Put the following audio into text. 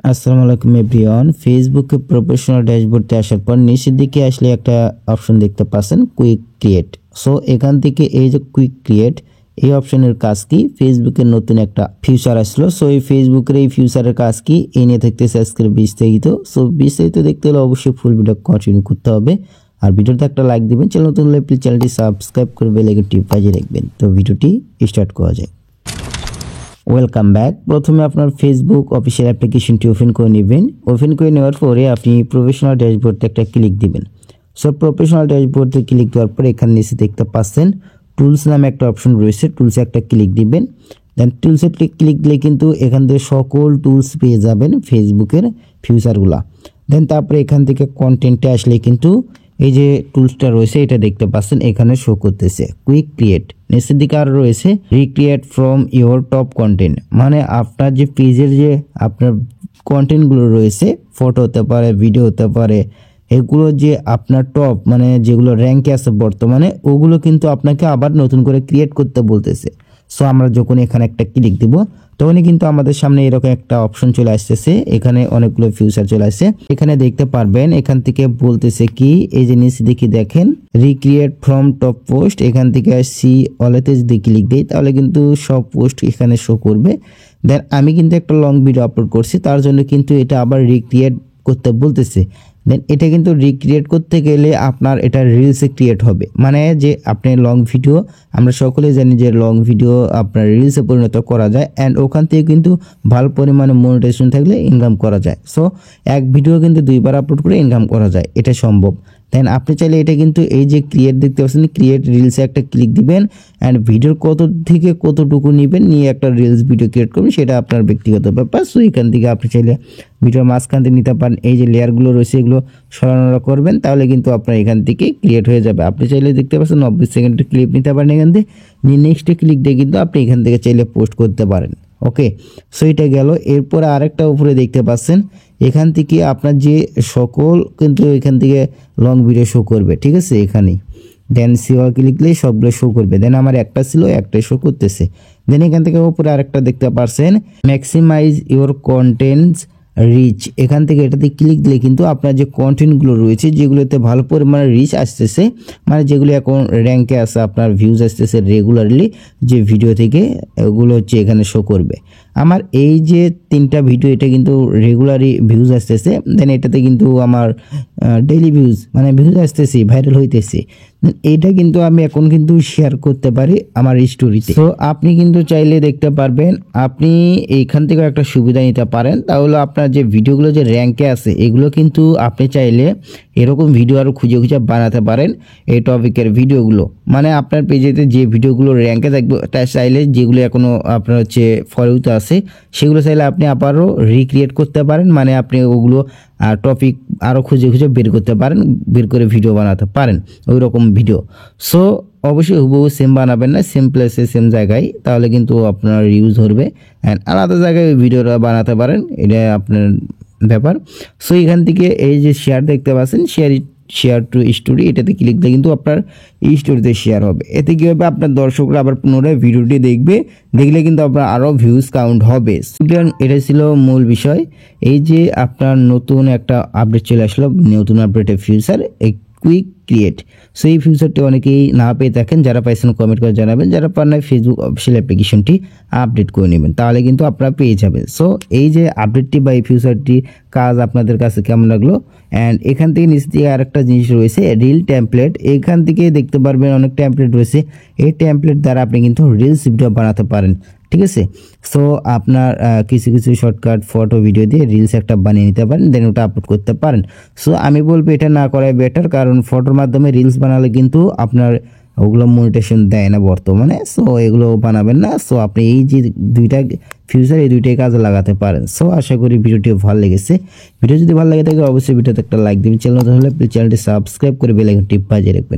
আসসালামু আলাইকুম এভরিওয়ান। ফেসবুকে প্রফেশনাল ড্যাশবোর্ডে আসার পর নিচের দিকে আসলে একটা অপশন দেখতে পাচ্ছেন, কুইক ক্রিয়েট। সো এখান থেকে এই যে কুইক ক্রিয়েট, এই অপশনের কাজ কি? ফেসবুকের নতুন একটা ফিউচার আসলো। সো এই ফেসবুকের এই ফিউচারের কাজ কি এই নিয়ে থাকতেছে আজকের বিস্তারিত। সো বিস্তারিত দেখতে হলে অবশ্যই ফুল ভিডিও কন্টিনিউ করতে হবে, আর ভিডিওতে একটা লাইক দিবেন। চ্যানেল নতুন হলে প্লিজ চ্যানেলটি সাবস্ক্রাইব করে বেল আইকনটি বাজিয়ে রাখবেন। তো ভিডিওটি স্টার্ট করা যায়। Welcome back. প্রথমে আপনার ফেসবুক অফিসিয়াল অ্যাপ্লিকেশনটি ওপেন করে নেবেন। ওপেন করে নেওয়ার পরে আপনি প্রফেশনাল ড্যাশবোর্ডে একটা ক্লিক দিবেন। সো প্রফেশনাল ড্যাশবোর্ডে ক্লিক দেওয়ার পরে এখানে নিচে দেখতে পাচ্ছেন টুলস নামে একটা অপশন রয়েছে, টুলসে একটা ক্লিক দিবেন। দেন টুলসে ক্লিক দিলে কিন্তু এখান থেকে সকল টুলস পেয়ে যাবেন ফেসবুকের ফিউচারগুলা। দেন তারপরে এখান থেকে কন্টেন্টে আসলে কিন্তু এই যে টুলসটা রয়েছে এটা দেখতে পাচ্ছেন, এখানে শো করতেছে কুইক ক্রিয়েট। নিচের দিকে আর রয়েছে recreate from your top content, মানে আপনার যে পেজের যে আপনার কন্টেন্টগুলো রয়েছে, ফটো হতে পারে, ভিডিও হতে পারে, এগুলো যে আপনার টপ মানে যেগুলো র্যাঙ্কে আছে বর্তমানে, ওগুলো কিন্তু আপনাকে আবার নতুন করে ক্রিয়েট করতে বলতেছে। সো আমরা যখন এখানে একটা ক্লিক দিব তখনই কিন্তু আমাদের সামনে এরকম একটা অপশন চলে আসতেছে। এখানে অনেকগুলো ফিউচার চলে আসছে। এখানে দেখতে পারবেন এখান থেকে বলতেছে কি, এই যে নিচে দেখি দেখেন রিক্রিয়েট ফ্রম টপ পোস্ট। এখান থেকে সি অলেতে যদি ক্লিক দিই তাহলে কিন্তু সব পোস্ট এখানে শো করবে। দেন আমি কিন্তু একটা লং ভিডিও আপলোড করছি, তার জন্য কিন্তু এটা আবার রিক্রিয়েট করতে বলতেছে। দেন এটা কিন্তু রিক্রিয়েট করতে গেলে আপনার এটা রিলসে ক্রিয়েট হবে, মানে যে আপনি লং ভিডিও, আমরা সকলে জানি যে লং ভিডিও আপনার রিলসে পরিণত করা যায়, অ্যান্ড ওখান থেকে কিন্তু ভালো পরিমাণে মনিটাইজেশন থাকলে ইনকাম করা যায়। সো এক ভিডিও কিন্তু দুইবার আপলোড করে ইনকাম করা যায়, এটা সম্ভব। দেন আপনি চাইলে এটা কিন্তু এই যে ক্রিয়েট দেখতে পাচ্ছেন, ক্রিয়েট রিলসে একটা ক্লিক দিবেন, অ্যান্ড ভিডিওর কত থেকে কতটুকু নেবেন নিয়ে একটা রিলস ভিডিও ক্রিয়েট করবেন, সেটা আপনার ব্যক্তিগত ব্যাপার। সো এখান থেকে আপনি চাইলে ভিডিওর মাঝখান থেকে নিতে পারেন, এই যে লেয়ারগুলো রয়েছে এগুলো সরানো করবেন, তাহলে কিন্তু আপনার এখান থেকে ক্রিয়েট হয়ে যাবে। আপনি চাইলে দেখতে পাচ্ছেন 90 সেকেন্ডের ক্লিপ নিতে পারেন এখান থেকে, নিয়ে নেক্সটে ক্লিক দিয়ে কিন্তু আপনি এখান থেকে চাইলে পোস্ট করতে পারেন। ওকে, সো এটা গেল। এরপরে আরেকটা উপরে দেখতে পাচ্ছেন এখান থেকে আপনার যে সকল কিন্তু এখান থেকে লং ভিডিও শো করবে, ঠিক আছে এখানেই। দেন সিওয়া ক্লিক দিলে সবগুলো শো করবে। দেন আমার একটা ছিল, একটাই শো করতেছে। দেন এখান থেকে উপরে আরেকটা দেখতে পাচ্ছেন ম্যাক্সিমাইজ ইওর কন্টেন্টস রিচ। এখান থেকে এটাতে ক্লিক দিলে কিন্তু আপনার যে কন্টেন্টগুলো রয়েছে যেগুলোতে ভালো পরিমাণে রিচ আসতেছে, মানে যেগুলো এখন র্যাঙ্কে আছে, আপনার ভিউজ আসতেছে রেগুলারলি যে ভিডিও থেকে, ওগুলো হচ্ছে এখানে শো করবে। আমার এই যে 3টা ভিডিও এটা কিন্তু রেগুলারই ভিউজ আসতেছে। দেন এটাতে কিন্তু আমার ডেইলি ভিউজ মানে ভিউজ আসতেছে, ভাইরাল হইতেছে। এইটা কিন্তু আমি এখন কিন্তু শেয়ার করতে পারি আমার স্টোরিতে। তো আপনি কিন্তু চাইলে দেখতে পারবেন, আপনি এইখান থেকে একটা সুবিধা নিতে পারেন। তাহলে আপনার যে ভিডিওগুলো যে র্যাঙ্কে আছে এগুলো কিন্তু আপনি চাইলে এরকম ভিডিও আরও খুঁজে খুঁজে বানাতে পারেন। এই টপিকের ভিডিওগুলো মানে আপনার পেজেতে যে ভিডিওগুলো র্যাঙ্কে থাকবে, তা চাইলে যেগুলো এখনও আপনার হচ্ছে ফলোতে আছে সেগুলো চাইলে আপনি আবারও রিক্রিয়েট করতে পারেন, মানে আপনি ওগুলো টপিক আরও খুঁজে খুঁজে বের করতে পারেন, বের করে ভিডিও বানাতে পারেন ওই রকম ভিডিও। সো অবশ্যই হুবহু সেম বানাবেন না, সেম প্লেসে সেম জায়গায়, তাহলে কিন্তু আপনার ইউজ ধরবে। অ্যান্ড আলাদা জায়গায় ভিডিওটা বানাতে পারেন, এটা আপনার ব্যাপার। সো এখান থেকে এই যে শেয়ার দেখতে পাচ্ছেন, শেয়ার টু স্টোরি, এটাতে ক্লিক দিলে কিন্তু আপনার এই স্টোরিতে শেয়ার হবে। এতে কী হবে, আপনার দর্শকরা আবার পুনরায় ভিডিওটি দেখবে, দেখলে কিন্তু আপনার আরও ভিউজ কাউন্ট হবে। এটা ছিল মূল বিষয়। এই যে আপনার নতুন একটা আপডেট চলে আসলো, নতুন আপডেটের ফিউচার এই কুইক ক্রিয়েট। সো এই ফিউচারটি অনেকেই না পেয়ে থাকেন, যারা পাইছেন কমেন্ট করে জানাবেন, যারা পান না ফেসবুক অফিসিয়াল অ্যাপ্লিকেশনটি আপডেট করে নেবেন, তাহলে কিন্তু আপনারা পেয়ে যাবেন। সো এই যে আপডেটটি বা এই ফিউচারটি কাজ আপনাদের কাছে কেমন লাগলো? অ্যান্ড এখান থেকে নিচ দিয়ে আরেকটা জিনিস রয়েছে রিল টেমপ্লেট। এখান থেকে দেখতে পারবেন অনেক টেমপ্লেট রয়েছে, এই টেমপ্লেট দ্বারা আপনি কিন্তু রিলস ভিডিও বানাতে পারেন, ঠিক আছে। সো আপনার কিছু কিছু শর্টকাট ফটো ভিডিও দিয়ে রিলস একটা বানিয়ে নিতে পারেন, দেন ওটা আপলোড করতে পারেন। সো আমি বলবো এটা না করাই বেটার, কারণ ফটোর মাধ্যমে রিলস বানালে কিন্তু আপনার ওগুলো মনিটাইজেশন দেয় না বর্তমানে। সো এগুলো বানাবেন না। সো আপনি এই যে দুইটা ফিউচার, এই দুইটাই কাজে লাগাতে পারেন। সো আশা করি ভিডিওটি ভালো লেগেছে। ভিডিও যদি ভালো লাগে থাকে অবশ্যই ভিডিওতে একটা লাইক দিবেন। চ্যানেল হলে চ্যানেলটি সাবস্ক্রাইব করে বেল আইকনটি বাজিয়ে রাখবেন।